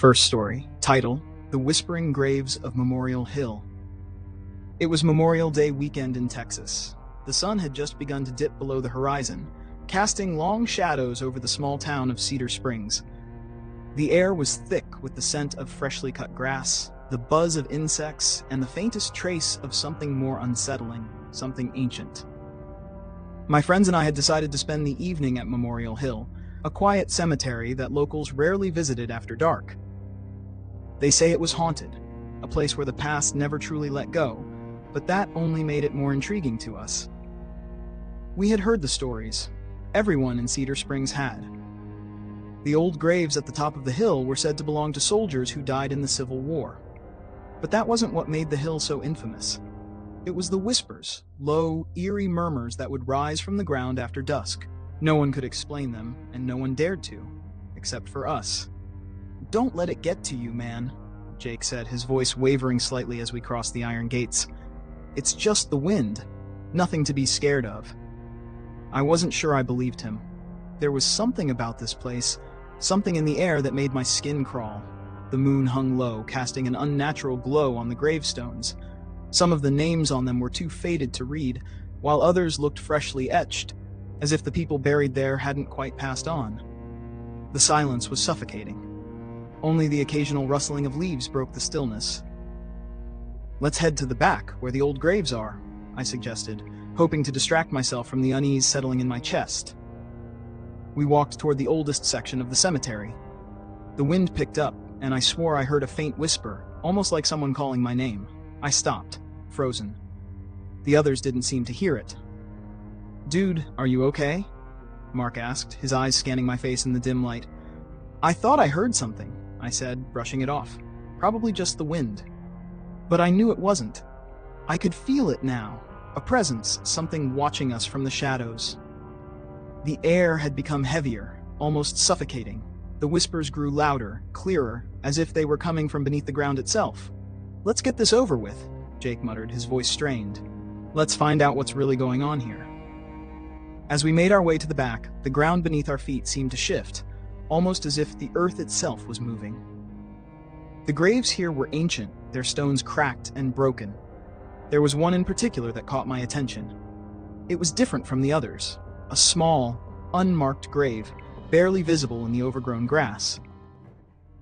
First story, title, The Whispering Graves of Memorial Hill. It was Memorial Day weekend in Texas. The sun had just begun to dip below the horizon, casting long shadows over the small town of Cedar Springs. The air was thick with the scent of freshly cut grass, the buzz of insects, and the faintest trace of something more unsettling, something ancient. My friends and I had decided to spend the evening at Memorial Hill, a quiet cemetery that locals rarely visited after dark. They say it was haunted, a place where the past never truly let go, but that only made it more intriguing to us. We had heard the stories. Everyone in Cedar Springs had. The old graves at the top of the hill were said to belong to soldiers who died in the Civil War. But that wasn't what made the hill so infamous. It was the whispers, low, eerie murmurs that would rise from the ground after dusk. No one could explain them, and no one dared to, except for us. "Don't let it get to you, man," Jake said, his voice wavering slightly as we crossed the iron gates. "It's just the wind. Nothing to be scared of." I wasn't sure I believed him. There was something about this place, something in the air that made my skin crawl. The moon hung low, casting an unnatural glow on the gravestones. Some of the names on them were too faded to read, while others looked freshly etched, as if the people buried there hadn't quite passed on. The silence was suffocating. Only the occasional rustling of leaves broke the stillness. "Let's head to the back, where the old graves are," I suggested, hoping to distract myself from the unease settling in my chest. We walked toward the oldest section of the cemetery. The wind picked up, and I swore I heard a faint whisper, almost like someone calling my name. I stopped, frozen. The others didn't seem to hear it. "Dude, are you okay?" Mark asked, his eyes scanning my face in the dim light. "I thought I heard something," I said, brushing it off. "Probably just the wind." But I knew it wasn't. I could feel it now, a presence, something watching us from the shadows. The air had become heavier, almost suffocating. The whispers grew louder, clearer, as if they were coming from beneath the ground itself. "Let's get this over with," Jake muttered, his voice strained. "Let's find out what's really going on here." As we made our way to the back, the ground beneath our feet seemed to shift, almost as if the earth itself was moving. The graves here were ancient, their stones cracked and broken. There was one in particular that caught my attention. It was different from the others, a small, unmarked grave, barely visible in the overgrown grass.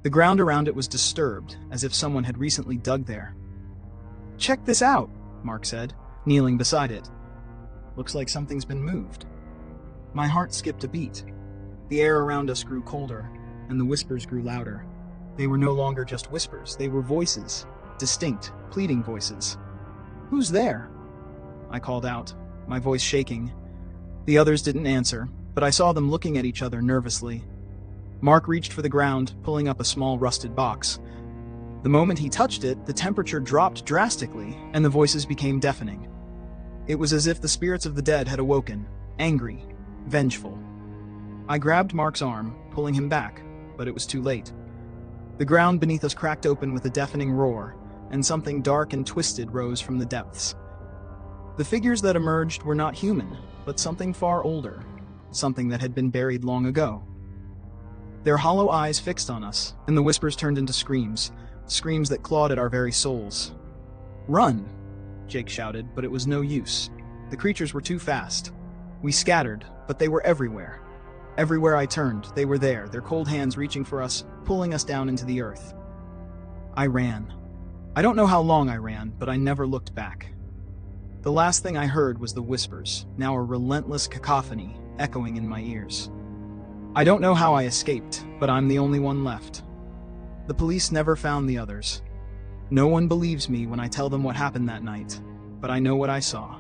The ground around it was disturbed, as if someone had recently dug there. "Check this out," Mark said, kneeling beside it. "Looks like something's been moved." My heart skipped a beat. The air around us grew colder, and the whispers grew louder. They were no longer just whispers, they were voices, distinct, pleading voices. "Who's there?" I called out, my voice shaking. The others didn't answer, but I saw them looking at each other nervously. Mark reached for the ground, pulling up a small rusted box. The moment he touched it, the temperature dropped drastically, and the voices became deafening. It was as if the spirits of the dead had awoken, angry, vengeful. I grabbed Mark's arm, pulling him back, but it was too late. The ground beneath us cracked open with a deafening roar, and something dark and twisted rose from the depths. The figures that emerged were not human, but something far older, something that had been buried long ago. Their hollow eyes fixed on us, and the whispers turned into screams, screams that clawed at our very souls. "Run!" Jake shouted, but it was no use. The creatures were too fast. We scattered, but they were everywhere. Everywhere I turned, they were there, their cold hands reaching for us, pulling us down into the earth. I ran. I don't know how long I ran, but I never looked back. The last thing I heard was the whispers, now a relentless cacophony, echoing in my ears. I don't know how I escaped, but I'm the only one left. The police never found the others. No one believes me when I tell them what happened that night, but I know what I saw.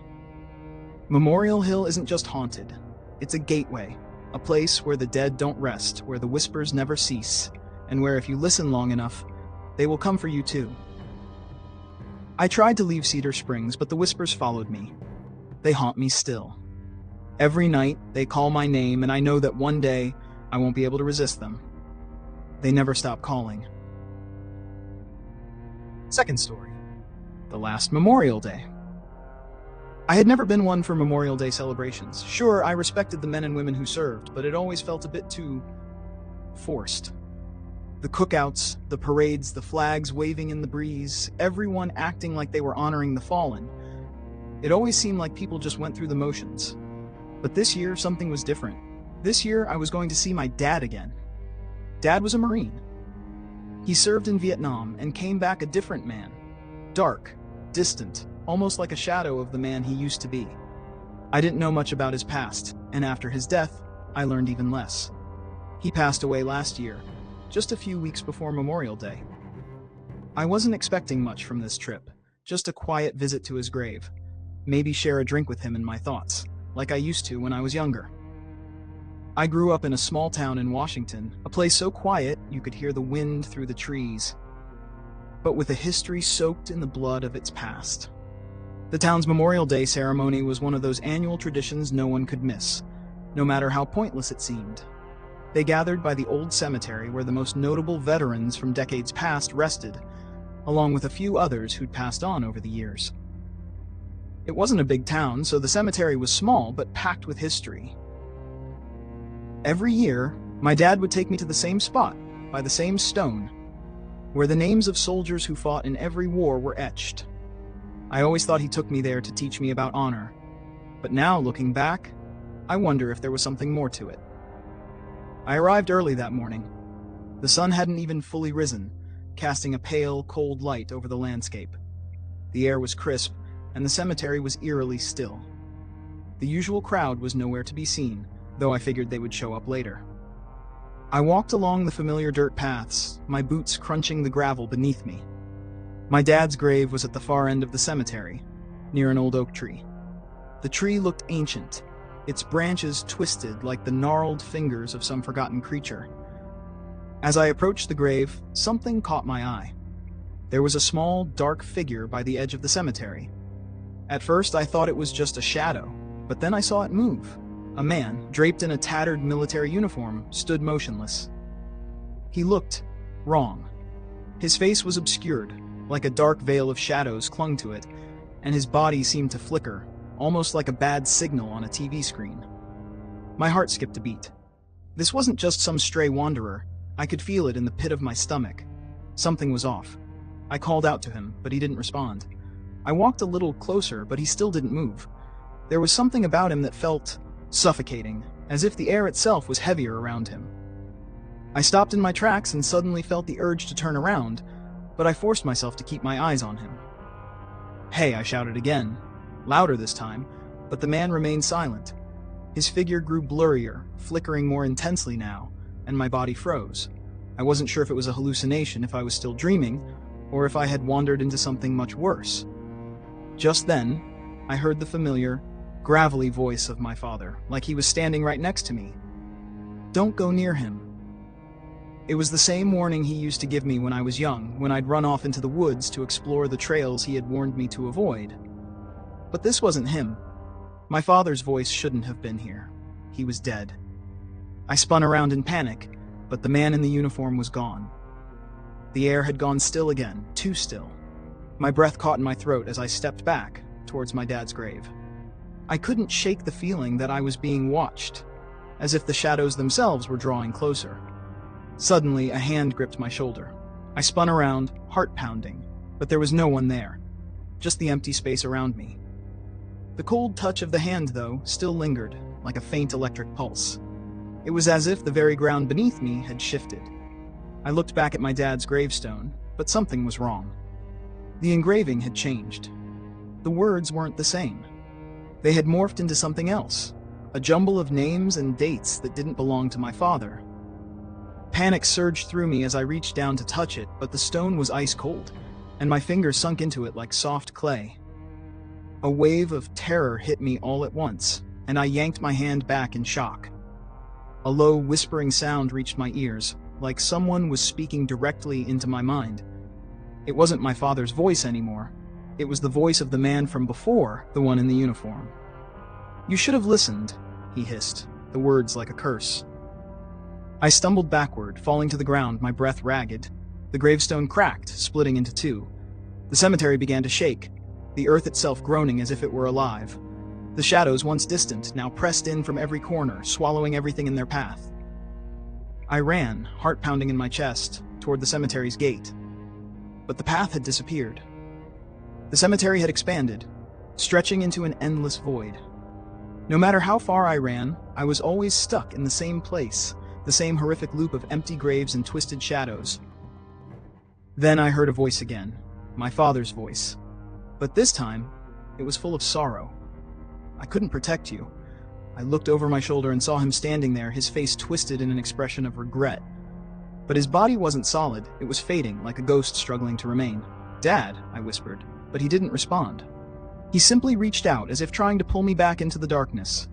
Memorial Hill isn't just haunted. It's a gateway, a place where the dead don't rest, where the whispers never cease, and where if you listen long enough, they will come for you too. I tried to leave Cedar Springs, but the whispers followed me. They haunt me still. Every night, they call my name, and I know that one day, I won't be able to resist them. They never stop calling. Second story. The last Memorial Day. I had never been one for Memorial Day celebrations. Sure, I respected the men and women who served, but it always felt a bit too forced. The cookouts, the parades, the flags waving in the breeze, everyone acting like they were honoring the fallen. It always seemed like people just went through the motions. But this year, something was different. This year, I was going to see my dad again. Dad was a Marine. He served in Vietnam and came back a different man. Dark, distant, almost like a shadow of the man he used to be. I didn't know much about his past, and after his death, I learned even less. He passed away last year, just a few weeks before Memorial Day. I wasn't expecting much from this trip, just a quiet visit to his grave. Maybe share a drink with him in my thoughts, like I used to when I was younger. I grew up in a small town in Washington, a place so quiet you could hear the wind through the trees, but with a history soaked in the blood of its past. The town's Memorial Day ceremony was one of those annual traditions no one could miss, no matter how pointless it seemed. They gathered by the old cemetery where the most notable veterans from decades past rested, along with a few others who'd passed on over the years. It wasn't a big town, so the cemetery was small but packed with history. Every year, my dad would take me to the same spot, by the same stone, where the names of soldiers who fought in every war were etched. I always thought he took me there to teach me about honor, but now, looking back, I wonder if there was something more to it. I arrived early that morning. The sun hadn't even fully risen, casting a pale, cold light over the landscape. The air was crisp, and the cemetery was eerily still. The usual crowd was nowhere to be seen, though I figured they would show up later. I walked along the familiar dirt paths, my boots crunching the gravel beneath me. My dad's grave was at the far end of the cemetery, near an old oak tree. The tree looked ancient, its branches twisted like the gnarled fingers of some forgotten creature. As I approached the grave, something caught my eye. There was a small, dark figure by the edge of the cemetery. At first, I thought it was just a shadow, but then I saw it move. A man, draped in a tattered military uniform, stood motionless. He looked wrong. His face was obscured, like a dark veil of shadows clung to it, and his body seemed to flicker, almost like a bad signal on a TV screen. My heart skipped a beat. This wasn't just some stray wanderer. I could feel it in the pit of my stomach. Something was off. I called out to him, but he didn't respond. I walked a little closer, but he still didn't move. There was something about him that felt suffocating, as if the air itself was heavier around him. I stopped in my tracks and suddenly felt the urge to turn around, but I forced myself to keep my eyes on him. "Hey," I shouted again, louder this time, but the man remained silent. His figure grew blurrier, flickering more intensely now, and my body froze. I wasn't sure if it was a hallucination, if I was still dreaming, or if I had wandered into something much worse. Just then, I heard the familiar, gravelly voice of my father, like he was standing right next to me. "Don't go near him." It was the same warning he used to give me when I was young, when I'd run off into the woods to explore the trails he had warned me to avoid. But this wasn't him. My father's voice shouldn't have been here. He was dead. I spun around in panic, but the man in the uniform was gone. The air had gone still again, too still. My breath caught in my throat as I stepped back towards my dad's grave. I couldn't shake the feeling that I was being watched, as if the shadows themselves were drawing closer. Suddenly, a hand gripped my shoulder. I spun around, heart pounding, but there was no one there, just the empty space around me. The cold touch of the hand, though, still lingered, like a faint electric pulse. It was as if the very ground beneath me had shifted. I looked back at my dad's gravestone, but something was wrong. The engraving had changed. The words weren't the same. They had morphed into something else, a jumble of names and dates that didn't belong to my father. Panic surged through me as I reached down to touch it, but the stone was ice cold, and my fingers sunk into it like soft clay. A wave of terror hit me all at once, and I yanked my hand back in shock. A low, whispering sound reached my ears, like someone was speaking directly into my mind. It wasn't my father's voice anymore. It was the voice of the man from before, the one in the uniform. "You should have listened," he hissed, the words like a curse. I stumbled backward, falling to the ground, my breath ragged. The gravestone cracked, splitting into two. The cemetery began to shake, the earth itself groaning as if it were alive. The shadows, once distant, now pressed in from every corner, swallowing everything in their path. I ran, heart pounding in my chest, toward the cemetery's gate. But the path had disappeared. The cemetery had expanded, stretching into an endless void. No matter how far I ran, I was always stuck in the same place, the same horrific loop of empty graves and twisted shadows. Then I heard a voice again, my father's voice. But this time, it was full of sorrow. I couldn't protect you. I looked over my shoulder and saw him standing there, his face twisted in an expression of regret. But his body wasn't solid, it was fading, like a ghost struggling to remain. "Dad," I whispered, but he didn't respond. He simply reached out, as if trying to pull me back into the darkness.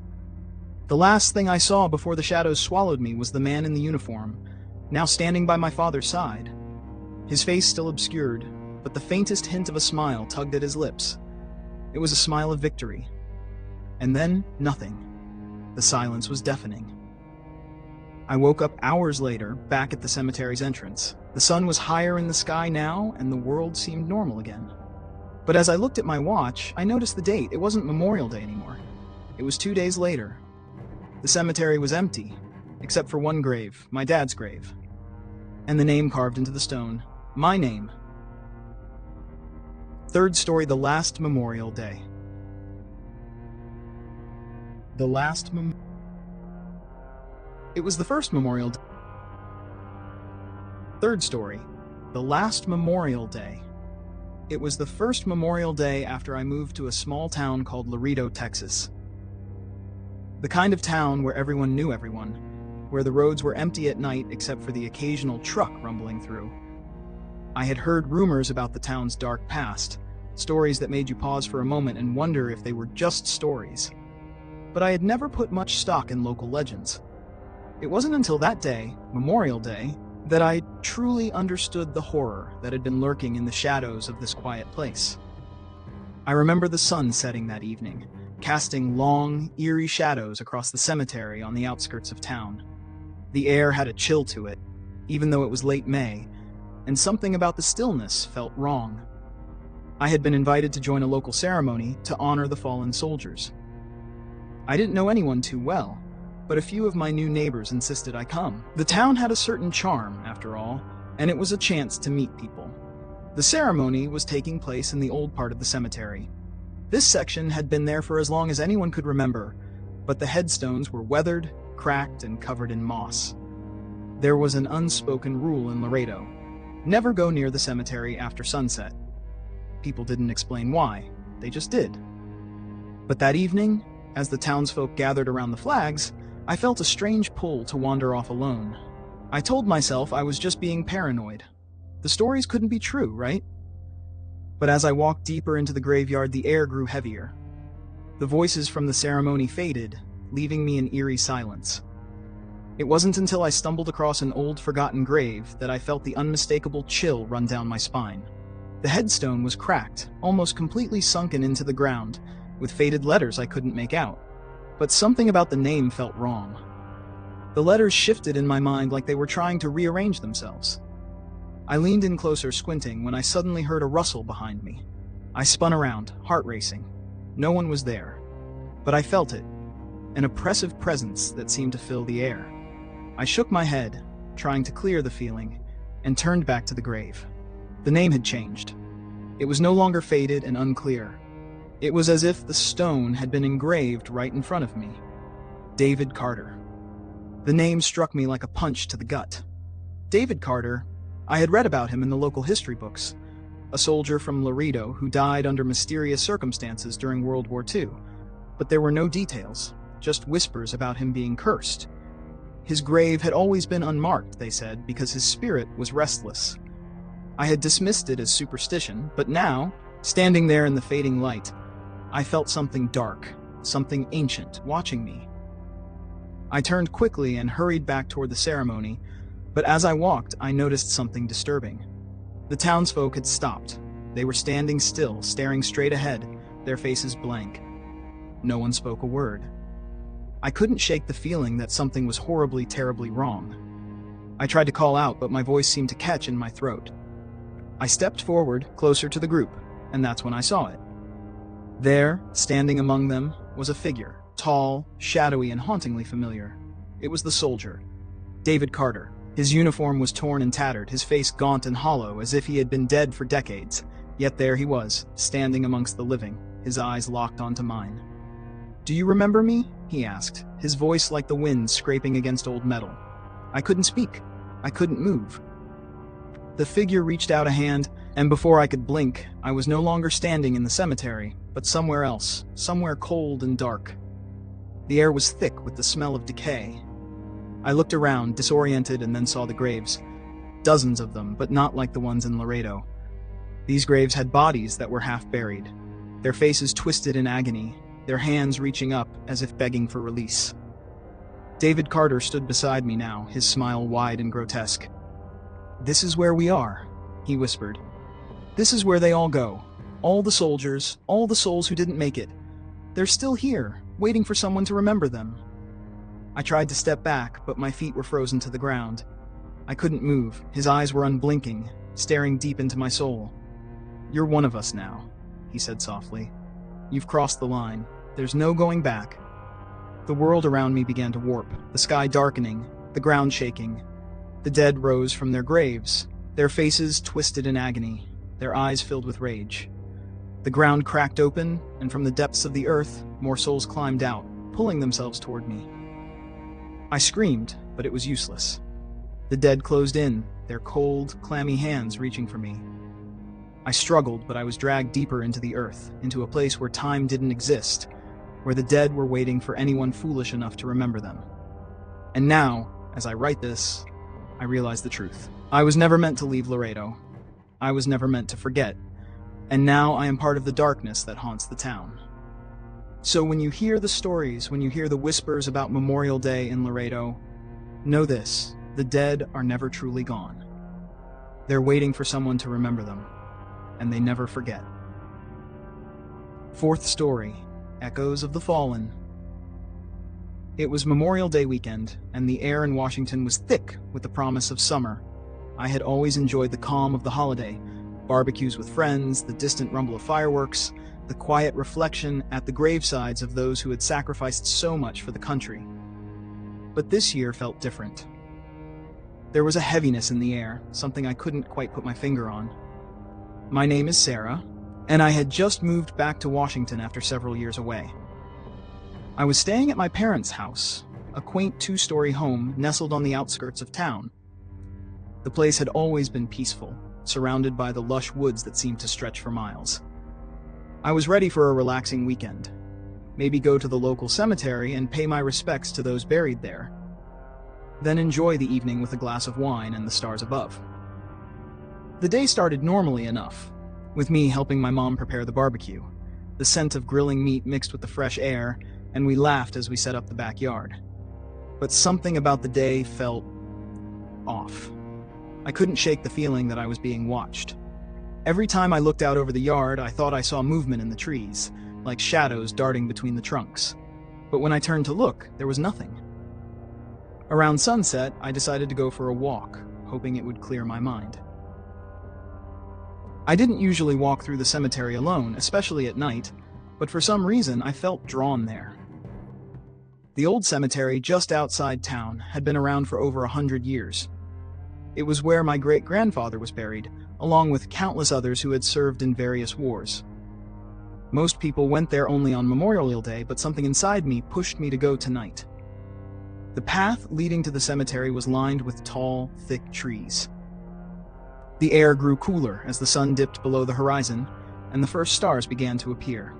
The last thing I saw before the shadows swallowed me was the man in the uniform, now standing by my father's side. His face still obscured, but the faintest hint of a smile tugged at his lips. It was a smile of victory. And then, nothing. The silence was deafening. I woke up hours later, back at the cemetery's entrance. The sun was higher in the sky now, and the world seemed normal again. But as I looked at my watch, I noticed the date. It wasn't Memorial Day anymore. It was 2 days later. The cemetery was empty, except for one grave, my dad's grave. And the name carved into the stone, my name. Third story, the last Memorial Day. It was the first Memorial Day. Third story, the last Memorial Day. It was the first Memorial Day after I moved to a small town called Laredo, Texas. The kind of town where everyone knew everyone, where the roads were empty at night except for the occasional truck rumbling through. I had heard rumors about the town's dark past, stories that made you pause for a moment and wonder if they were just stories. But I had never put much stock in local legends. It wasn't until that day, Memorial Day, that I truly understood the horror that had been lurking in the shadows of this quiet place. I remember the sun setting that evening, casting long, eerie shadows across the cemetery on the outskirts of town. The air had a chill to it, even though it was late May, and something about the stillness felt wrong. I had been invited to join a local ceremony to honor the fallen soldiers. I didn't know anyone too well, but a few of my new neighbors insisted I come. The town had a certain charm, after all, and it was a chance to meet people. The ceremony was taking place in the old part of the cemetery. This section had been there for as long as anyone could remember, but the headstones were weathered, cracked, and covered in moss. There was an unspoken rule in Laredo: never go near the cemetery after sunset. People didn't explain why, they just did. But that evening, as the townsfolk gathered around the flags, I felt a strange pull to wander off alone. I told myself I was just being paranoid. The stories couldn't be true, right? But as I walked deeper into the graveyard, the air grew heavier. The voices from the ceremony faded, leaving me in eerie silence. It wasn't until I stumbled across an old, forgotten grave that I felt the unmistakable chill run down my spine. The headstone was cracked, almost completely sunken into the ground, with faded letters I couldn't make out. But something about the name felt wrong. The letters shifted in my mind like they were trying to rearrange themselves. I leaned in closer, squinting, when I suddenly heard a rustle behind me. I spun around, heart racing. No one was there. But I felt it, an oppressive presence that seemed to fill the air. I shook my head, trying to clear the feeling, and turned back to the grave. The name had changed. It was no longer faded and unclear. It was as if the stone had been engraved right in front of me. David Carter. The name struck me like a punch to the gut. David Carter, I had read about him in the local history books. A soldier from Laredo who died under mysterious circumstances during World War II. But there were no details, just whispers about him being cursed. His grave had always been unmarked, they said, because his spirit was restless. I had dismissed it as superstition, but now, standing there in the fading light, I felt something dark, something ancient, watching me. I turned quickly and hurried back toward the ceremony, but as I walked, I noticed something disturbing. The townsfolk had stopped. They were standing still, staring straight ahead, their faces blank. No one spoke a word. I couldn't shake the feeling that something was horribly, terribly wrong. I tried to call out, but my voice seemed to catch in my throat. I stepped forward, closer to the group, and that's when I saw it. There, standing among them, was a figure, tall, shadowy, and hauntingly familiar. It was the soldier, David Carter, His uniform was torn and tattered, his face gaunt and hollow, as if he had been dead for decades. Yet there he was, standing amongst the living, his eyes locked onto mine. "Do you remember me?" he asked, his voice like the wind scraping against old metal. I couldn't speak. I couldn't move. The figure reached out a hand, and before I could blink, I was no longer standing in the cemetery, but somewhere else, somewhere cold and dark. The air was thick with the smell of decay. I looked around, disoriented, and then saw the graves. Dozens of them, but not like the ones in Laredo. These graves had bodies that were half buried, their faces twisted in agony, their hands reaching up as if begging for release. David Carter stood beside me now, his smile wide and grotesque. "This is where we are," he whispered. "This is where they all go. All the soldiers, all the souls who didn't make it. They're still here, waiting for someone to remember them." I tried to step back, but my feet were frozen to the ground. I couldn't move. His eyes were unblinking, staring deep into my soul. "You're one of us now," he said softly. "You've crossed the line. There's no going back." The world around me began to warp, the sky darkening, the ground shaking. The dead rose from their graves, their faces twisted in agony, their eyes filled with rage. The ground cracked open, and from the depths of the earth, more souls climbed out, pulling themselves toward me. I screamed, but it was useless. The dead closed in, their cold, clammy hands reaching for me. I struggled, but I was dragged deeper into the earth, into a place where time didn't exist, where the dead were waiting for anyone foolish enough to remember them. And now, as I write this, I realize the truth. I was never meant to leave Laredo. I was never meant to forget. And now I am part of the darkness that haunts the town. So when you hear the stories, when you hear the whispers about Memorial Day in Laredo, know this: the dead are never truly gone. They're waiting for someone to remember them, and they never forget. Fourth story, Echoes of the Fallen. It was Memorial Day weekend, and the air in Washington was thick with the promise of summer. I had always enjoyed the calm of the holiday, barbecues with friends, the distant rumble of fireworks, the quiet reflection at the gravesides of those who had sacrificed so much for the country. But this year felt different. There was a heaviness in the air, something I couldn't quite put my finger on. My name is Sarah, and I had just moved back to Washington after several years away. I was staying at my parents' house, a quaint two-story home nestled on the outskirts of town. The place had always been peaceful, surrounded by the lush woods that seemed to stretch for miles. I was ready for a relaxing weekend. Maybe go to the local cemetery and pay my respects to those buried there. Then enjoy the evening with a glass of wine and the stars above. The day started normally enough, with me helping my mom prepare the barbecue. The scent of grilling meat mixed with the fresh air, and we laughed as we set up the backyard. But something about the day felt off. I couldn't shake the feeling that I was being watched. Every time I looked out over the yard, I thought I saw movement in the trees, like shadows darting between the trunks. But when I turned to look, there was nothing. Around sunset, I decided to go for a walk, hoping it would clear my mind. I didn't usually walk through the cemetery alone, especially at night, but for some reason I felt drawn there. The old cemetery just outside town had been around for over 100 years. It was where my great-grandfather was buried, along with countless others who had served in various wars. Most people went there only on Memorial Day, but something inside me pushed me to go tonight. The path leading to the cemetery was lined with tall, thick trees. The air grew cooler as the sun dipped below the horizon, and the first stars began to appear.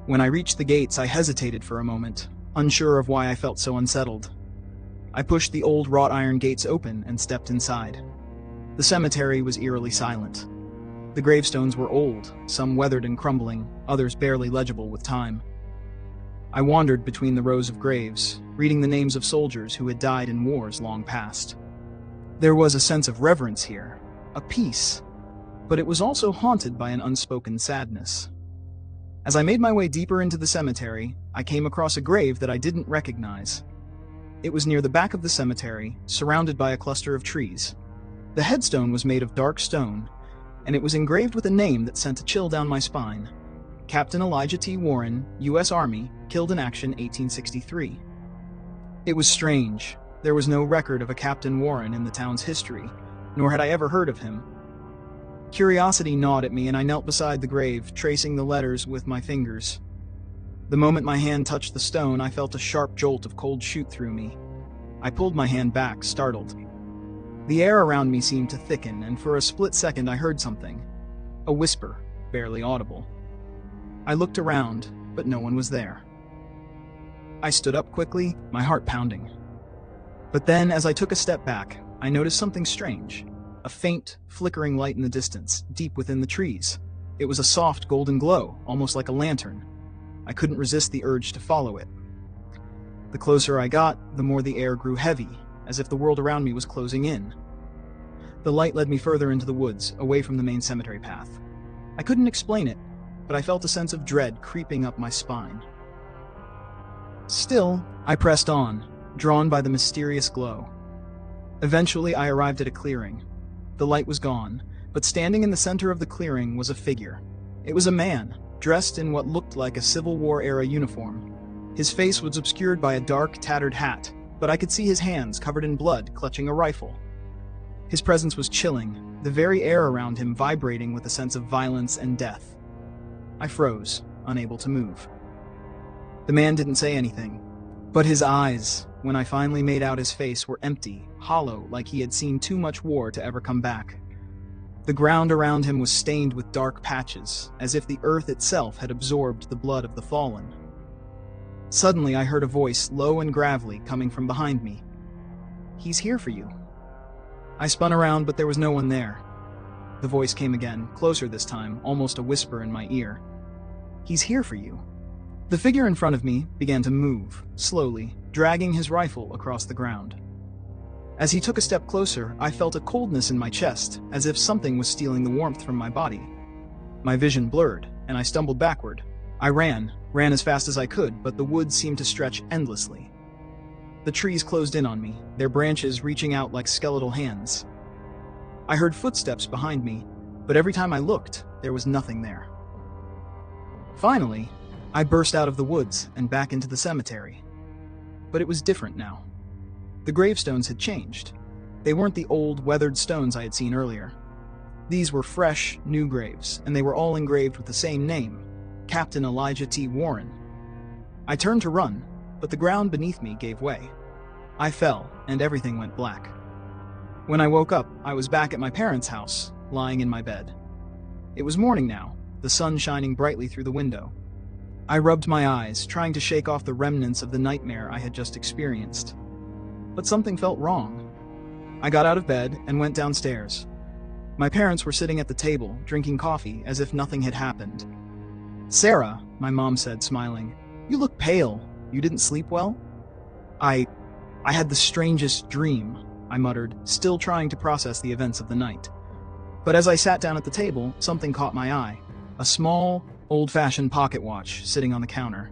When I reached the gates, I hesitated for a moment, unsure of why I felt so unsettled. I pushed the old wrought iron gates open and stepped inside. The cemetery was eerily silent. The gravestones were old, some weathered and crumbling, others barely legible with time. I wandered between the rows of graves, reading the names of soldiers who had died in wars long past. There was a sense of reverence here, a peace, but it was also haunted by an unspoken sadness. As I made my way deeper into the cemetery, I came across a grave that I didn't recognize. It was near the back of the cemetery, surrounded by a cluster of trees. The headstone was made of dark stone, and it was engraved with a name that sent a chill down my spine. Captain Elijah T. Warren, U.S. Army, killed in action 1863. It was strange. There was no record of a Captain Warren in the town's history, nor had I ever heard of him. Curiosity gnawed at me, and I knelt beside the grave, tracing the letters with my fingers. The moment my hand touched the stone, I felt a sharp jolt of cold shoot through me. I pulled my hand back, startled. The air around me seemed to thicken, and for a split second I heard something. A whisper, barely audible. I looked around, but no one was there. I stood up quickly, my heart pounding. But then, as I took a step back, I noticed something strange. A faint, flickering light in the distance, deep within the trees. It was a soft golden glow, almost like a lantern. I couldn't resist the urge to follow it. The closer I got, the more the air grew heavy, as if the world around me was closing in. The light led me further into the woods, away from the main cemetery path. I couldn't explain it, but I felt a sense of dread creeping up my spine. Still, I pressed on, drawn by the mysterious glow. Eventually, I arrived at a clearing. The light was gone, but standing in the center of the clearing was a figure. It was a man, dressed in what looked like a Civil War-era uniform. His face was obscured by a dark, tattered hat, but I could see his hands covered in blood, clutching a rifle. His presence was chilling, the very air around him vibrating with a sense of violence and death. I froze, unable to move. The man didn't say anything, but his eyes, when I finally made out his face, were empty, hollow, like he had seen too much war to ever come back. The ground around him was stained with dark patches, as if the earth itself had absorbed the blood of the fallen. Suddenly, I heard a voice, low and gravelly, coming from behind me. "He's here for you." I spun around, but there was no one there. The voice came again, closer this time, almost a whisper in my ear. "He's here for you." The figure in front of me began to move, slowly, dragging his rifle across the ground. As he took a step closer, I felt a coldness in my chest, as if something was stealing the warmth from my body. My vision blurred, and I stumbled backward. I ran as fast as I could, but the woods seemed to stretch endlessly. The trees closed in on me, their branches reaching out like skeletal hands. I heard footsteps behind me, but every time I looked, there was nothing there. Finally, I burst out of the woods and back into the cemetery. But it was different now. The gravestones had changed. They weren't the old, weathered stones I had seen earlier. These were fresh, new graves, and they were all engraved with the same name, Captain Elijah T. Warren. I turned to run, but the ground beneath me gave way. I fell, and everything went black. When I woke up, I was back at my parents' house, lying in my bed. It was morning now, the sun shining brightly through the window. I rubbed my eyes, trying to shake off the remnants of the nightmare I had just experienced. But something felt wrong. I got out of bed and went downstairs. My parents were sitting at the table, drinking coffee, as if nothing had happened. "Sarah," my mom said, smiling, "you look pale. You didn't sleep well?" I had the strangest dream," I muttered, still trying to process the events of the night. But as I sat down at the table, something caught my eye. A small, old-fashioned pocket watch sitting on the counter.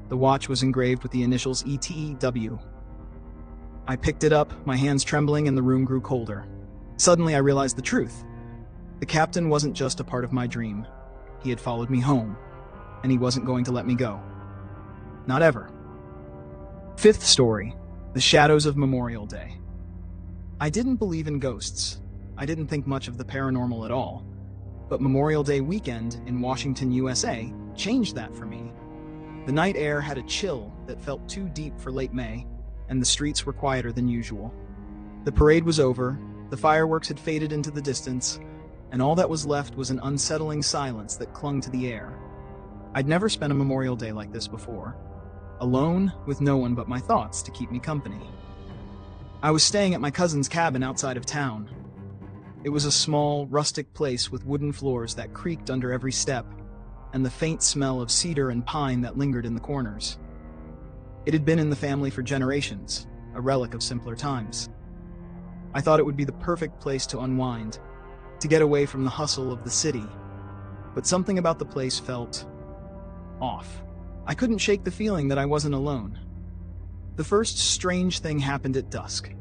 The watch was engraved with the initials ETW. I picked it up, my hands trembling, and the room grew colder. Suddenly I realized the truth. The captain wasn't just a part of my dream. He had followed me home, and he wasn't going to let me go. Not ever. Fifth story, The Shadows of Memorial Day. I didn't believe in ghosts. I didn't think much of the paranormal at all. But Memorial Day weekend in Washington, USA, changed that for me. The night air had a chill that felt too deep for late May, and the streets were quieter than usual. The parade was over, the fireworks had faded into the distance, and all that was left was an unsettling silence that clung to the air. I'd never spent a Memorial Day like this before, alone with no one but my thoughts to keep me company. I was staying at my cousin's cabin outside of town. It was a small, rustic place with wooden floors that creaked under every step, and the faint smell of cedar and pine that lingered in the corners. It had been in the family for generations, a relic of simpler times. I thought it would be the perfect place to unwind, to get away from the hustle of the city. But something about the place felt off. I couldn't shake the feeling that I wasn't alone. The first strange thing happened at dusk.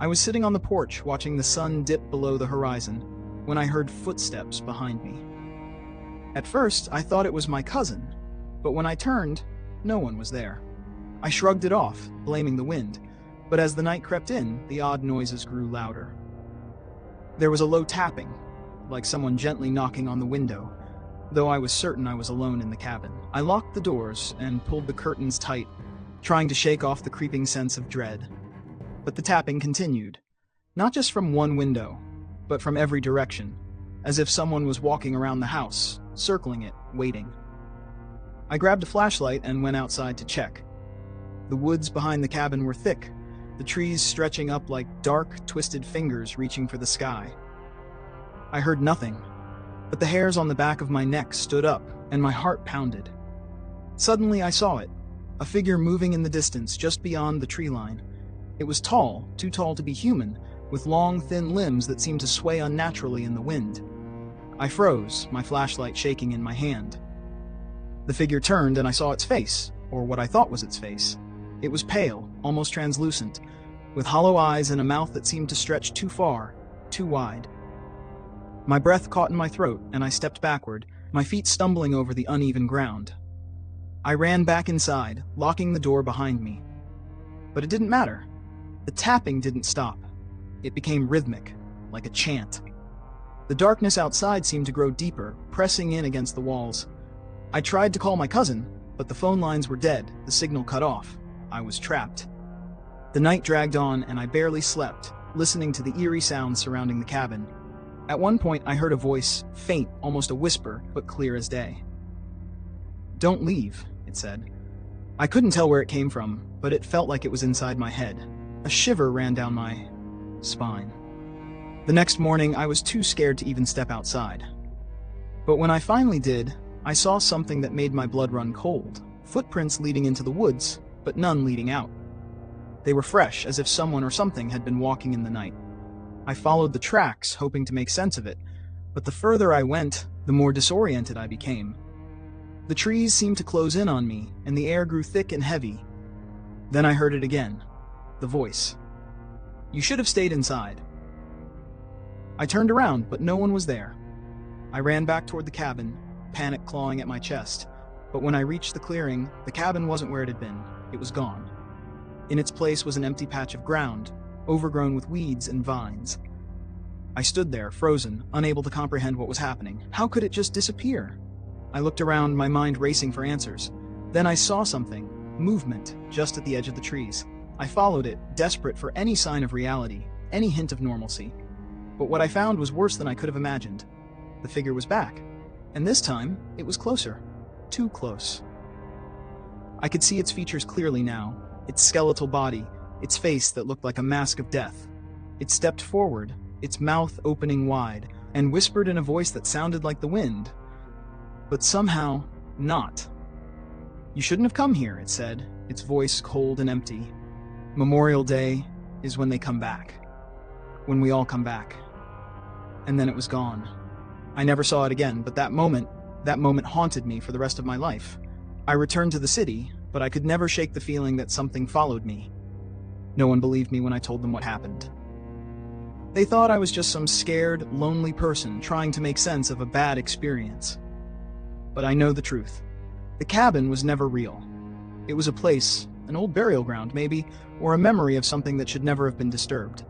I was sitting on the porch watching the sun dip below the horizon when I heard footsteps behind me. At first, I thought it was my cousin, but when I turned, no one was there. I shrugged it off, blaming the wind, But as the night crept in, the odd noises grew louder. There was a low tapping, like someone gently knocking on the window, though I was certain I was alone in the cabin. I locked the doors and pulled the curtains tight, trying to shake off the creeping sense of dread. But the tapping continued, not just from one window, but from every direction, as if someone was walking around the house, circling it, waiting. I grabbed a flashlight and went outside to check. The woods behind the cabin were thick, the trees stretching up like dark, twisted fingers reaching for the sky. I heard nothing, but the hairs on the back of my neck stood up, and my heart pounded. Suddenly I saw it, a figure moving in the distance just beyond the tree line. It was tall, too tall to be human, with long, thin limbs that seemed to sway unnaturally in the wind. I froze, my flashlight shaking in my hand. The figure turned and I saw its face, or what I thought was its face. It was pale, almost translucent, with hollow eyes and a mouth that seemed to stretch too far, too wide. My breath caught in my throat, and I stepped backward, my feet stumbling over the uneven ground. I ran back inside, locking the door behind me. But it didn't matter. The tapping didn't stop. It became rhythmic, like a chant. The darkness outside seemed to grow deeper, pressing in against the walls. I tried to call my cousin, but the phone lines were dead, the signal cut off. I was trapped. The night dragged on, and I barely slept, listening to the eerie sounds surrounding the cabin. At one point, I heard a voice, faint, almost a whisper, but clear as day. "Don't leave," it said. I couldn't tell where it came from, but it felt like it was inside my head. A shiver ran down my spine. The next morning, I was too scared to even step outside. But when I finally did, I saw something that made my blood run cold. Footprints leading into the woods, but none leading out. They were fresh, as if someone or something had been walking in the night. I followed the tracks, hoping to make sense of it, but the further I went, the more disoriented I became. The trees seemed to close in on me, and the air grew thick and heavy. Then I heard it again. The voice. "You should have stayed inside." I turned around, but no one was there. I ran back toward the cabin, panic clawing at my chest. But when I reached the clearing, the cabin wasn't where it had been. It was gone. In its place was an empty patch of ground, overgrown with weeds and vines. I stood there, frozen, unable to comprehend what was happening. How could it just disappear? I looked around, my mind racing for answers. Then I saw something, movement, just at the edge of the trees. I followed it, desperate for any sign of reality, any hint of normalcy. But what I found was worse than I could have imagined. The figure was back, and this time, it was closer. Too close. I could see its features clearly now, its skeletal body, its face that looked like a mask of death. It stepped forward, its mouth opening wide, and whispered in a voice that sounded like the wind. But somehow, not. "You shouldn't have come here," it said, its voice cold and empty. "Memorial Day is when they come back. When we all come back." And then it was gone. I never saw it again, but that moment haunted me for the rest of my life. I returned to the city, but I could never shake the feeling that something followed me. No one believed me when I told them what happened. They thought I was just some scared, lonely person trying to make sense of a bad experience. But I know the truth. The cabin was never real. It was a place, an old burial ground maybe, or a memory of something that should never have been disturbed.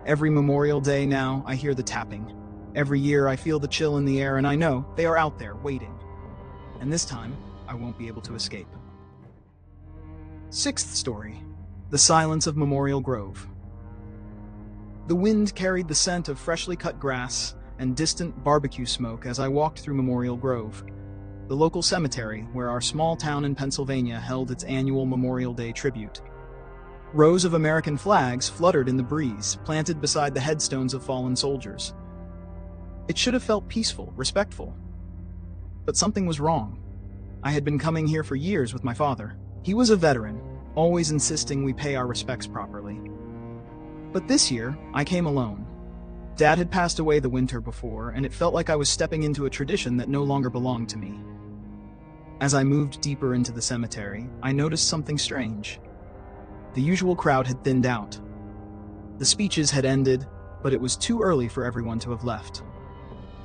Every Memorial Day now, I hear the tapping. Every year I feel the chill in the air, and I know they are out there waiting. And this time, I won't be able to escape. Sixth story. The Silence of Memorial Grove. The wind carried the scent of freshly cut grass and distant barbecue smoke as I walked through Memorial Grove, the local cemetery where our small town in Pennsylvania held its annual Memorial Day tribute. Rows of American flags fluttered in the breeze, planted beside the headstones of fallen soldiers. It should have felt peaceful, respectful. But something was wrong. I had been coming here for years with my father. He was a veteran, always insisting we pay our respects properly. But this year, I came alone. Dad had passed away the winter before, and it felt like I was stepping into a tradition that no longer belonged to me. As I moved deeper into the cemetery, I noticed something strange. The usual crowd had thinned out. The speeches had ended, but it was too early for everyone to have left.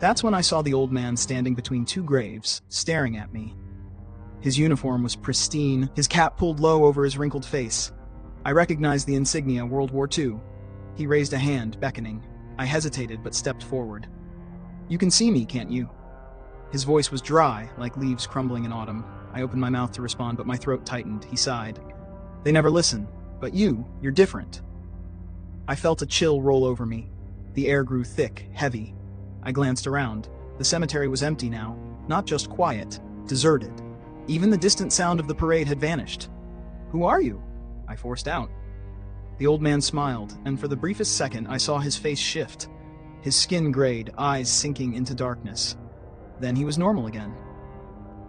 That's when I saw the old man standing between two graves, staring at me. His uniform was pristine, his cap pulled low over his wrinkled face. I recognized the insignia, World War II. He raised a hand, beckoning. I hesitated but stepped forward. "You can see me, can't you?" His voice was dry, like leaves crumbling in autumn. I opened my mouth to respond, but my throat tightened. He sighed. "They never listen. But you're different." I felt a chill roll over me. The air grew thick, heavy. I glanced around. The cemetery was empty now, not just quiet, deserted. Even the distant sound of the parade had vanished. "Who are you?" I forced out. The old man smiled, and for the briefest second I saw his face shift. His skin grayed, eyes sinking into darkness. Then he was normal again.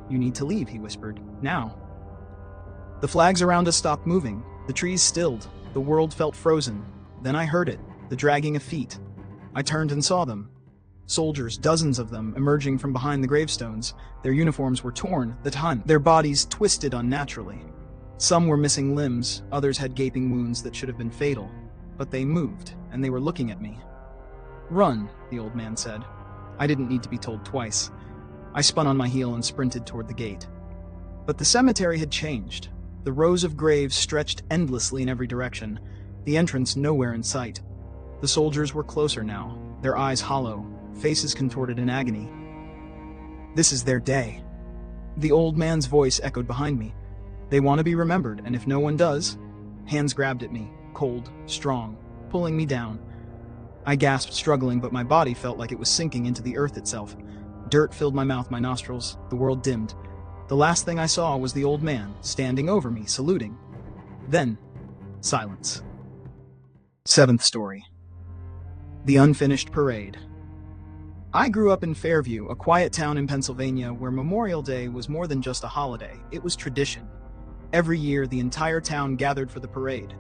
"You need to leave," he whispered. "Now." The flags around us stopped moving. The trees stilled. The world felt frozen. Then I heard it, the dragging of feet. I turned and saw them. Soldiers, dozens of them, emerging from behind the gravestones. Their uniforms were torn, their bodies twisted unnaturally. Some were missing limbs, others had gaping wounds that should have been fatal. But they moved, and they were looking at me. "Run," the old man said. I didn't need to be told twice. I spun on my heel and sprinted toward the gate. But the cemetery had changed. The rows of graves stretched endlessly in every direction, the entrance nowhere in sight. The soldiers were closer now, their eyes hollow, faces contorted in agony. "This is their day." The old man's voice echoed behind me. "They want to be remembered, and if no one does..." Hands grabbed at me, cold, strong, pulling me down. I gasped, struggling, but my body felt like it was sinking into the earth itself. Dirt filled my mouth, my nostrils. The world dimmed. The last thing I saw was the old man, standing over me, saluting. Then, silence. Seventh story. The Unfinished Parade. I grew up in Fairview, a quiet town in Pennsylvania where Memorial Day was more than just a holiday, it was tradition. Every year, the entire town gathered for the parade.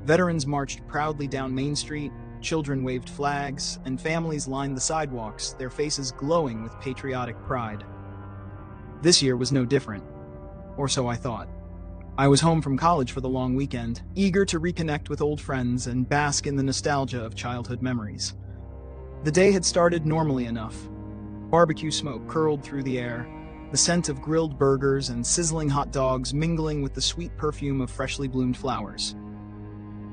Veterans marched proudly down Main Street, children waved flags, and families lined the sidewalks, their faces glowing with patriotic pride. This year was no different, or so I thought. I was home from college for the long weekend, eager to reconnect with old friends and bask in the nostalgia of childhood memories. The day had started normally enough. Barbecue smoke curled through the air, the scent of grilled burgers and sizzling hot dogs mingling with the sweet perfume of freshly bloomed flowers.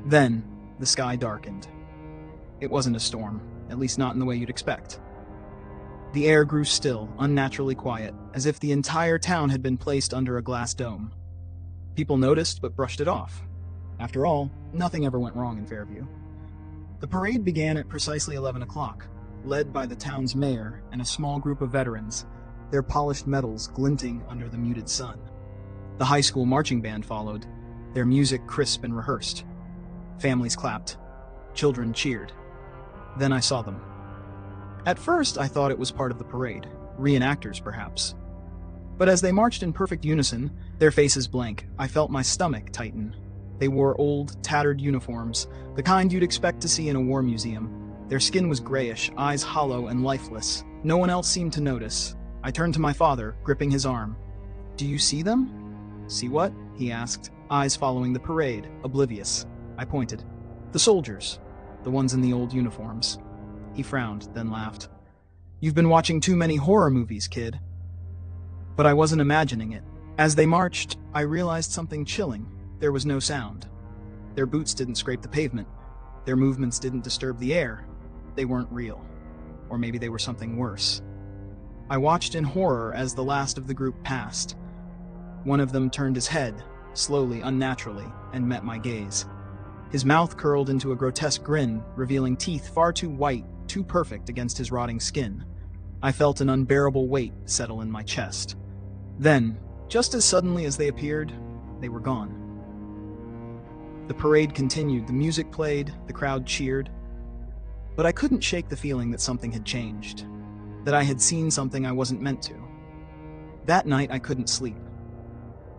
Then, the sky darkened. It wasn't a storm, at least not in the way you'd expect. The air grew still, unnaturally quiet, as if the entire town had been placed under a glass dome. People noticed but brushed it off. After all, nothing ever went wrong in Fairview. The parade began at precisely 11 o'clock, led by the town's mayor and a small group of veterans, their polished medals glinting under the muted sun. The high school marching band followed, their music crisp and rehearsed. Families clapped. Children cheered. Then I saw them. At first, I thought it was part of the parade, reenactors perhaps. But as they marched in perfect unison, their faces blank, I felt my stomach tighten. They wore old, tattered uniforms, the kind you'd expect to see in a war museum. Their skin was grayish, eyes hollow and lifeless. No one else seemed to notice. I turned to my father, gripping his arm. "Do you see them?" "See what?" he asked, eyes following the parade, oblivious. I pointed. "The soldiers, the ones in the old uniforms." He frowned, then laughed. "You've been watching too many horror movies, kid." But I wasn't imagining it. As they marched, I realized something chilling. There was no sound. Their boots didn't scrape the pavement. Their movements didn't disturb the air. They weren't real. Or maybe they were something worse. I watched in horror as the last of the group passed. One of them turned his head, slowly, unnaturally, and met my gaze. His mouth curled into a grotesque grin, revealing teeth far too white, too perfect against his rotting skin. I felt an unbearable weight settle in my chest. Then, just as suddenly as they appeared, they were gone. The parade continued, the music played, the crowd cheered. But I couldn't shake the feeling that something had changed, that I had seen something I wasn't meant to. That night I couldn't sleep.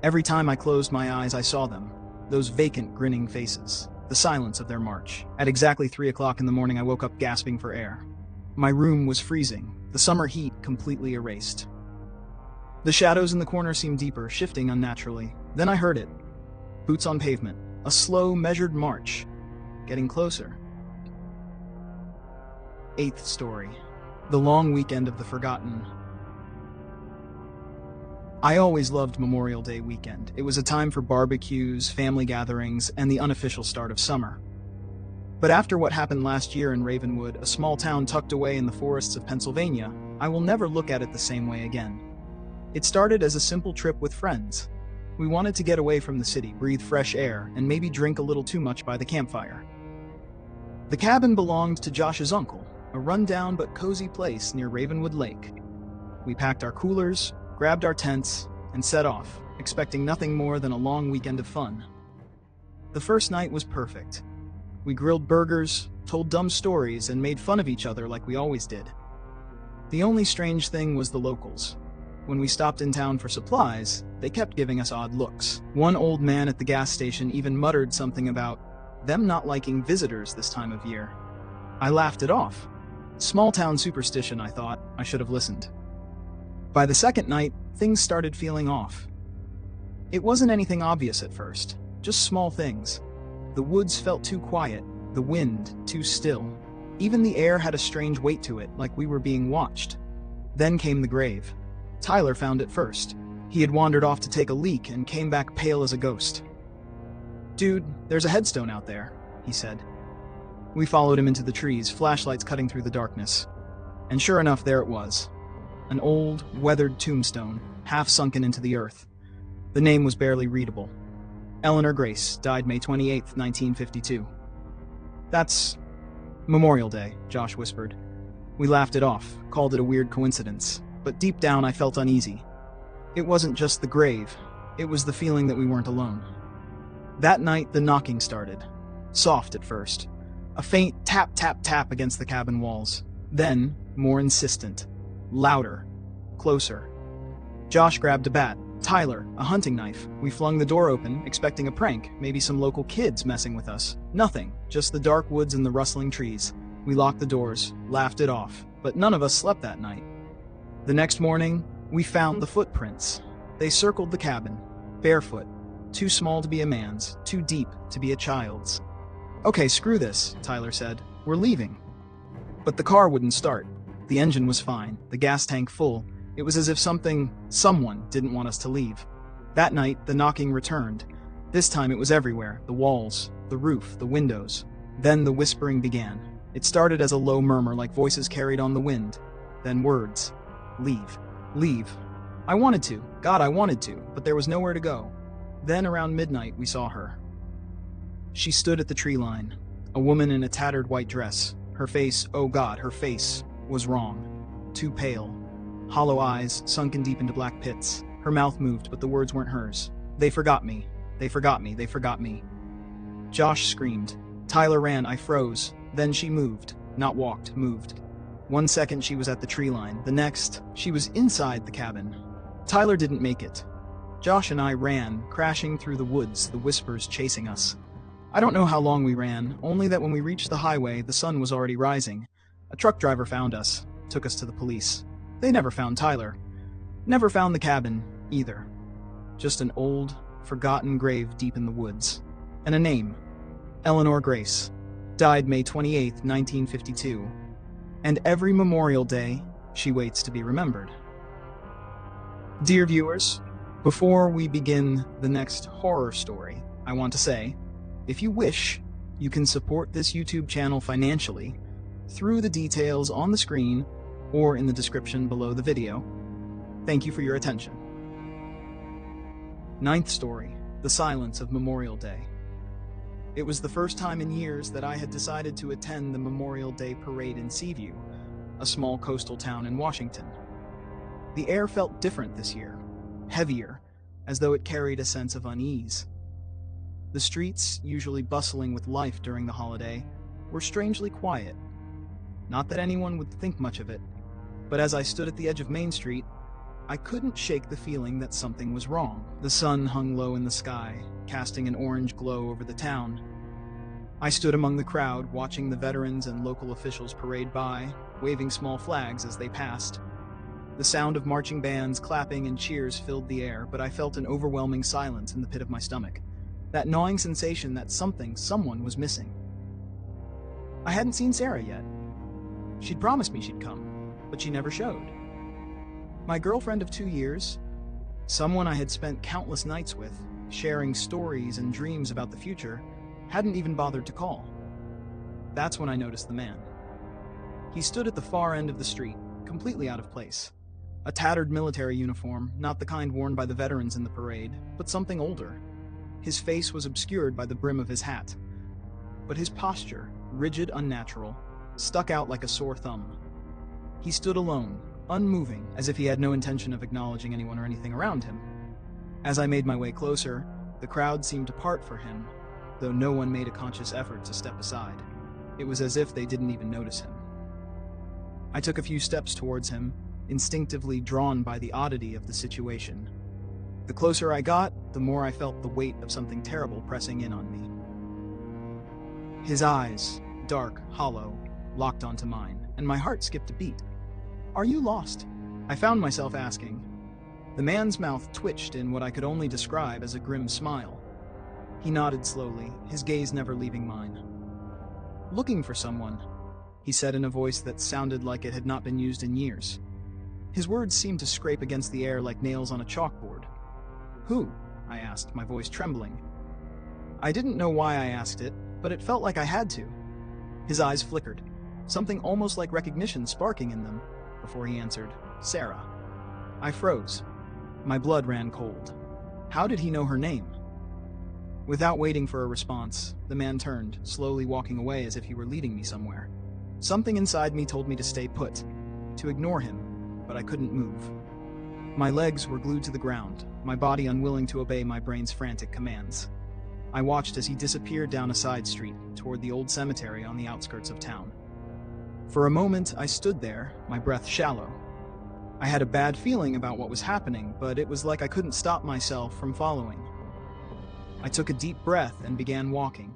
Every time I closed my eyes, I saw them, those vacant, grinning faces, the silence of their march. At exactly 3 o'clock in the morning, I woke up gasping for air. My room was freezing, the summer heat completely erased. The shadows in the corner seemed deeper, shifting unnaturally. Then I heard it. Boots on pavement, a slow, measured march, getting closer. Eighth story. The long weekend of the forgotten. I always loved Memorial Day weekend. It was a time for barbecues, family gatherings, and the unofficial start of summer. But after what happened last year in Ravenwood, a small town tucked away in the forests of Pennsylvania, I will never look at it the same way again. It started as a simple trip with friends. We wanted to get away from the city, breathe fresh air, and maybe drink a little too much by the campfire. The cabin belonged to Josh's uncle, a rundown but cozy place near Ravenwood Lake. We packed our coolers, grabbed our tents, and set off, expecting nothing more than a long weekend of fun. The first night was perfect. We grilled burgers, told dumb stories, and made fun of each other like we always did. The only strange thing was the locals. When we stopped in town for supplies, they kept giving us odd looks. One old man at the gas station even muttered something about them not liking visitors this time of year. I laughed it off. Small-town superstition, I thought. I should have listened. By the second night, things started feeling off. It wasn't anything obvious at first, just small things. The woods felt too quiet, the wind too still. Even the air had a strange weight to it, like we were being watched. Then came the grave. Tyler found it first. He had wandered off to take a leak and came back pale as a ghost. "Dude, there's a headstone out there," he said. We followed him into the trees, flashlights cutting through the darkness. And sure enough, there it was. An old, weathered tombstone, half sunken into the earth. The name was barely readable. Eleanor Grace, died May 28, 1952. "That's Memorial Day," Josh whispered. We laughed it off, called it a weird coincidence, but deep down I felt uneasy. It wasn't just the grave, it was the feeling that we weren't alone. That night, the knocking started. Soft at first. A faint tap, tap, tap against the cabin walls. Then, more insistent. Louder. Closer. Josh grabbed a bat. Tyler, a hunting knife. We flung the door open, expecting a prank, maybe some local kids messing with us. Nothing, just the dark woods and the rustling trees. We locked the doors, laughed it off, but none of us slept that night. The next morning, we found the footprints. They circled the cabin, barefoot, too small to be a man's, too deep to be a child's. "Okay, screw this," Tyler said. "We're leaving." But the car wouldn't start. The engine was fine, the gas tank full. It was as if someone didn't want us to leave. That night, the knocking returned. This time it was everywhere, the walls, the roof, the windows. Then the whispering began. It started as a low murmur like voices carried on the wind. Then words. "Leave. Leave." I wanted to. God, I wanted to, but there was nowhere to go. Then around midnight, we saw her. She stood at the tree line, a woman in a tattered white dress. Her face, oh God, her face was wrong. Too pale. Hollow eyes, sunken deep into black pits. Her mouth moved, but the words weren't hers. "They forgot me. They forgot me. They forgot me." Josh screamed. Tyler ran. I froze. Then she moved. Not walked, moved. 1 second she was at the tree line. The next, she was inside the cabin. Tyler didn't make it. Josh and I ran, crashing through the woods, the whispers chasing us. I don't know how long we ran, only that when we reached the highway, the sun was already rising. A truck driver found us, took us to the police. They never found Tyler. Never found the cabin, either. Just an old, forgotten grave deep in the woods. And a name. Eleanor Grace. Died May 28, 1952. And every Memorial Day, she waits to be remembered. Dear viewers, before we begin the next horror story, I want to say, if you wish, you can support this YouTube channel financially through the details on the screen or in the description below the video. Thank you for your attention. Ninth story, The Silence of Memorial Day. It was the first time in years that I had decided to attend the Memorial Day parade in Seaview, a small coastal town in Washington. The air felt different this year, heavier, as though it carried a sense of unease. The streets, usually bustling with life during the holiday, were strangely quiet. Not that anyone would think much of it, but as I stood at the edge of Main Street, I couldn't shake the feeling that something was wrong. The sun hung low in the sky, casting an orange glow over the town. I stood among the crowd, watching the veterans and local officials parade by, waving small flags as they passed. The sound of marching bands, clapping, and cheers filled the air, but I felt an overwhelming silence in the pit of my stomach. That gnawing sensation that someone was missing. I hadn't seen Sarah yet. She'd promised me she'd come, but she never showed. My girlfriend of 2 years, Someone I had spent countless nights with, sharing stories and dreams about the future, hadn't even bothered to call. That's when I noticed the man. He stood at the far end of the street, completely out of place. A tattered military uniform, not the kind worn by the veterans in the parade, but something older. His face was obscured by the brim of his hat. But his posture, rigid, unnatural, stuck out like a sore thumb. He stood alone, unmoving, as if he had no intention of acknowledging anyone or anything around him. As I made my way closer, the crowd seemed to part for him, though no one made a conscious effort to step aside. It was as if they didn't even notice him. I took a few steps towards him, instinctively drawn by the oddity of the situation. The closer I got, the more I felt the weight of something terrible pressing in on me. His eyes, dark, hollow, locked onto mine, and my heart skipped a beat. "Are you lost?" I found myself asking. The man's mouth twitched in what I could only describe as a grim smile. He nodded slowly, his gaze never leaving mine. "Looking for someone," he said in a voice that sounded like it had not been used in years. His words seemed to scrape against the air like nails on a chalkboard. "Who?" I asked, my voice trembling. I didn't know why I asked it, but it felt like I had to. His eyes flickered, something almost like recognition sparking in them, before he answered, "Sarah." I froze. My blood ran cold. How did he know her name? Without waiting for a response, the man turned, slowly walking away as if he were leading me somewhere. Something inside me told me to stay put, to ignore him, but I couldn't move. My legs were glued to the ground, my body unwilling to obey my brain's frantic commands. I watched as he disappeared down a side street, toward the old cemetery on the outskirts of town. For a moment, I stood there, my breath shallow. I had a bad feeling about what was happening, but it was like I couldn't stop myself from following. I took a deep breath and began walking,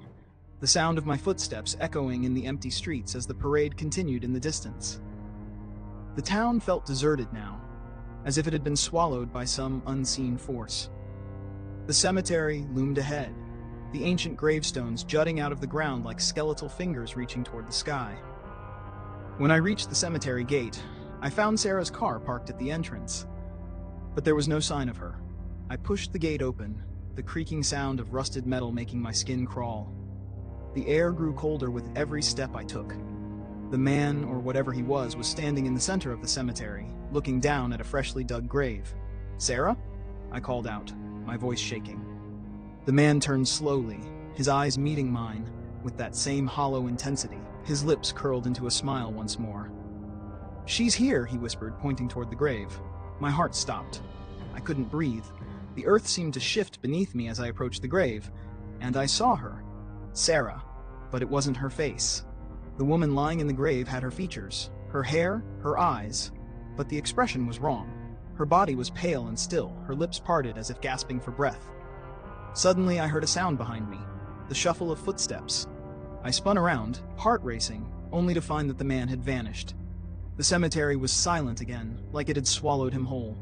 the sound of my footsteps echoing in the empty streets as the parade continued in the distance. The town felt deserted now, as if it had been swallowed by some unseen force. The cemetery loomed ahead, the ancient gravestones jutting out of the ground like skeletal fingers reaching toward the sky. When I reached the cemetery gate, I found Sarah's car parked at the entrance, but there was no sign of her. I pushed the gate open, the creaking sound of rusted metal making my skin crawl. The air grew colder with every step I took. The man, or whatever he was standing in the center of the cemetery, looking down at a freshly dug grave. "Sarah?" I called out, my voice shaking. The man turned slowly, his eyes meeting mine, with that same hollow intensity. His lips curled into a smile once more. "She's here," he whispered, pointing toward the grave. My heart stopped. I couldn't breathe. The earth seemed to shift beneath me as I approached the grave, and I saw her. Sarah. But it wasn't her face. The woman lying in the grave had her features, her hair, her eyes, but the expression was wrong. Her body was pale and still, her lips parted as if gasping for breath. Suddenly I heard a sound behind me, the shuffle of footsteps. I spun around, heart racing, only to find that the man had vanished. The cemetery was silent again, like it had swallowed him whole.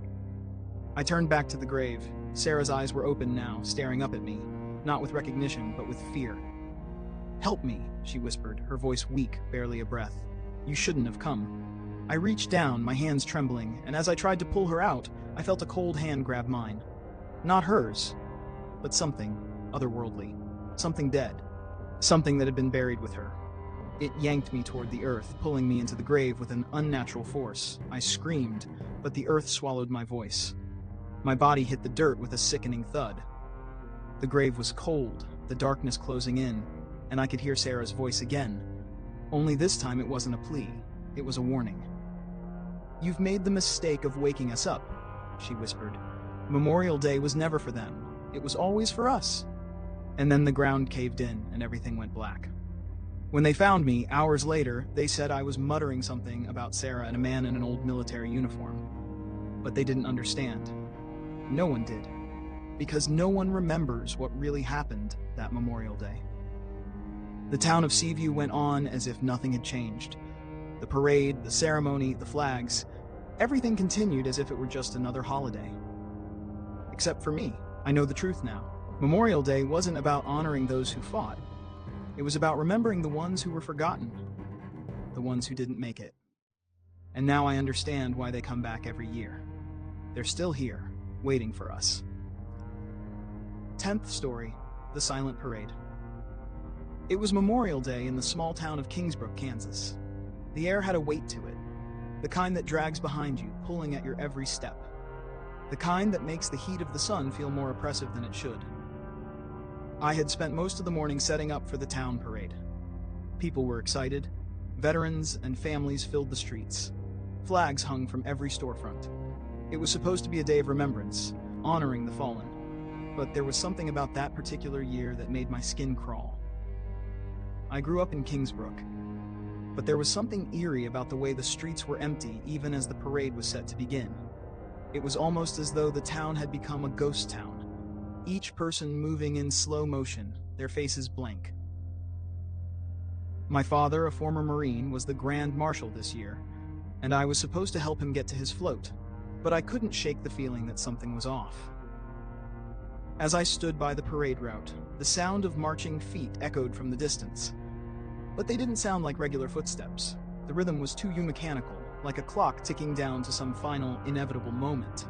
I turned back to the grave. Sarah's eyes were open now, staring up at me, not with recognition, but with fear. "Help me," she whispered, her voice weak, barely a breath. "You shouldn't have come." I reached down, my hands trembling, and as I tried to pull her out, I felt a cold hand grab mine. Not hers, but something otherworldly, something dead, something that had been buried with her. It yanked me toward the earth, pulling me into the grave with an unnatural force. I screamed, but the earth swallowed my voice. My body hit the dirt with a sickening thud. The grave was cold, the darkness closing in, and I could hear Sarah's voice again. Only this time it wasn't a plea, it was a warning. "You've made the mistake of waking us up," she whispered. "Memorial Day was never for them, it was always for us." And then the ground caved in and everything went black. When they found me, hours later, they said I was muttering something about Sarah and a man in an old military uniform. But they didn't understand. No one did. Because no one remembers what really happened that Memorial Day. The town of Seaview went on as if nothing had changed. The parade, the ceremony, the flags, everything continued as if it were just another holiday. Except for me. I know the truth now. Memorial Day wasn't about honoring those who fought. It was about remembering the ones who were forgotten, the ones who didn't make it. And now I understand why they come back every year. They're still here, waiting for us. 10th story, The Silent Parade. It was Memorial Day in the small town of Kingsbrook, Kansas. The air had a weight to it, the kind that drags behind you, pulling at your every step. The kind that makes the heat of the sun feel more oppressive than it should. I had spent most of the morning setting up for the town parade. People were excited. Veterans and families filled the streets. Flags hung from every storefront. It was supposed to be a day of remembrance, honoring the fallen. But there was something about that particular year that made my skin crawl. I grew up in Kingsbrook, but there was something eerie about the way the streets were empty even as the parade was set to begin. It was almost as though the town had become a ghost town, each person moving in slow motion, their faces blank. My father, a former Marine, was the Grand Marshal this year, and I was supposed to help him get to his float, but I couldn't shake the feeling that something was off. As I stood by the parade route, the sound of marching feet echoed from the distance. But they didn't sound like regular footsteps. The rhythm was too mechanical, like a clock ticking down to some final, inevitable moment.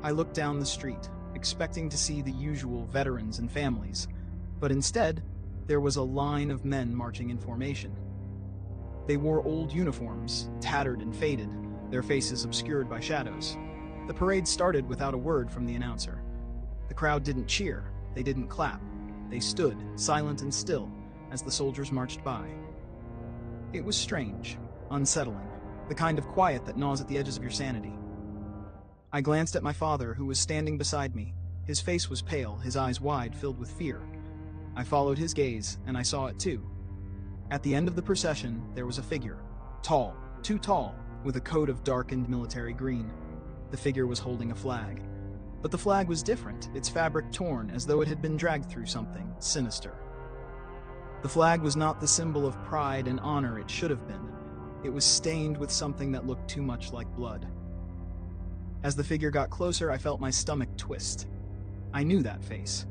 I looked down the street, expecting to see the usual veterans and families, but instead, there was a line of men marching in formation. They wore old uniforms, tattered and faded, their faces obscured by shadows. The parade started without a word from the announcer. The crowd didn't cheer, they didn't clap. They stood, silent and still, as the soldiers marched by. It was strange, unsettling, the kind of quiet that gnaws at the edges of your sanity. I glanced at my father, who was standing beside me. His face was pale, his eyes wide, filled with fear. I followed his gaze, and I saw it too. At the end of the procession, there was a figure. Tall, too tall, with a coat of darkened military green. The figure was holding a flag. But the flag was different, its fabric torn as though it had been dragged through something sinister. The flag was not the symbol of pride and honor it should have been. It was stained with something that looked too much like blood. As the figure got closer, I felt my stomach twist. I knew that face.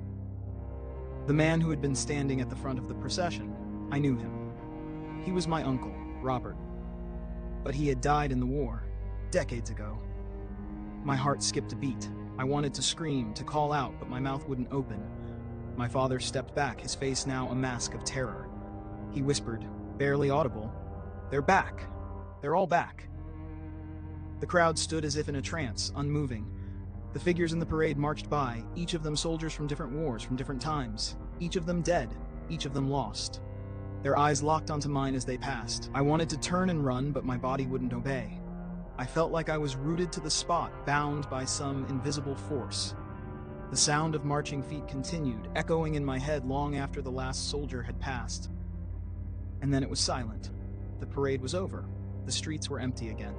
The man who had been standing at the front of the procession, I knew him. He was my uncle, Robert. But he had died in the war, decades ago. My heart skipped a beat. I wanted to scream, to call out, but my mouth wouldn't open. My father stepped back, his face now a mask of terror. He whispered, barely audible, "They're back. They're all back." The crowd stood as if in a trance, unmoving. The figures in the parade marched by, each of them soldiers from different wars, from different times. Each of them dead, each of them lost. Their eyes locked onto mine as they passed. I wanted to turn and run, but my body wouldn't obey. I felt like I was rooted to the spot, bound by some invisible force. The sound of marching feet continued, echoing in my head long after the last soldier had passed. And then it was silent. The parade was over. The streets were empty again.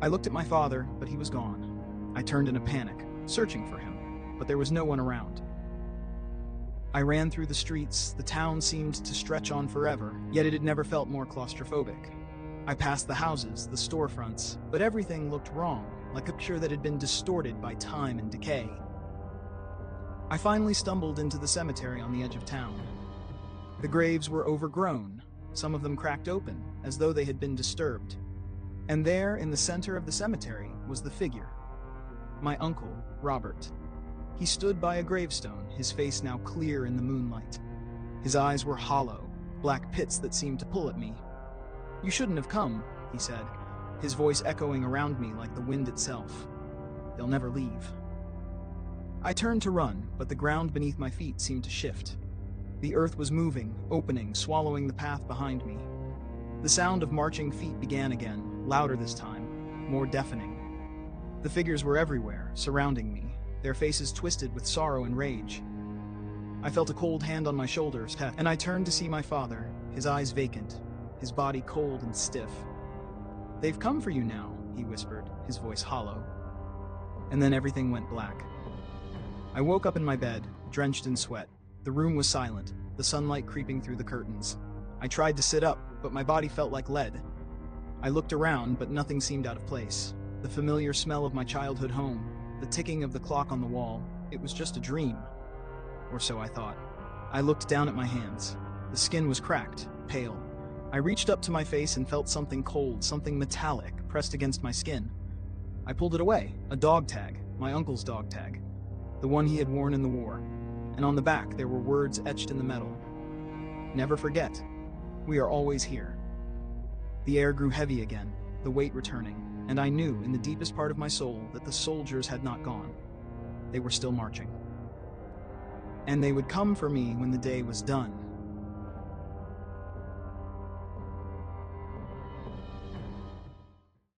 I looked at my father, but he was gone. I turned in a panic, searching for him, but there was no one around. I ran through the streets. The town seemed to stretch on forever, yet it had never felt more claustrophobic. I passed the houses, the storefronts, but everything looked wrong, like a picture that had been distorted by time and decay. I finally stumbled into the cemetery on the edge of town. The graves were overgrown, some of them cracked open, as though they had been disturbed. And there, in the center of the cemetery, was the figure. My uncle, Robert. He stood by a gravestone, his face now clear in the moonlight. His eyes were hollow, black pits that seemed to pull at me. "You shouldn't have come," he said, his voice echoing around me like the wind itself. "They'll never leave." I turned to run, but the ground beneath my feet seemed to shift. The earth was moving, opening, swallowing the path behind me. The sound of marching feet began again, louder this time, more deafening. The figures were everywhere, surrounding me, their faces twisted with sorrow and rage. I felt a cold hand on my shoulders, and I turned to see my father, his eyes vacant, his body cold and stiff. "They've come for you now," he whispered, his voice hollow. And then everything went black. I woke up in my bed, drenched in sweat. The room was silent, the sunlight creeping through the curtains. I tried to sit up, but my body felt like lead. I looked around, but nothing seemed out of place. The familiar smell of my childhood home, the ticking of the clock on the wall, it was just a dream. Or so I thought. I looked down at my hands. The skin was cracked, pale. I reached up to my face and felt something cold, something metallic, pressed against my skin. I pulled it away, a dog tag. my uncle's dog tag, the one he had worn in the war, and on the back there were words etched in the metal. Never forget. We are always here. The air grew heavy again, the weight returning, and I knew in the deepest part of my soul that the soldiers had not gone. They were still marching. And they would come for me when the day was done.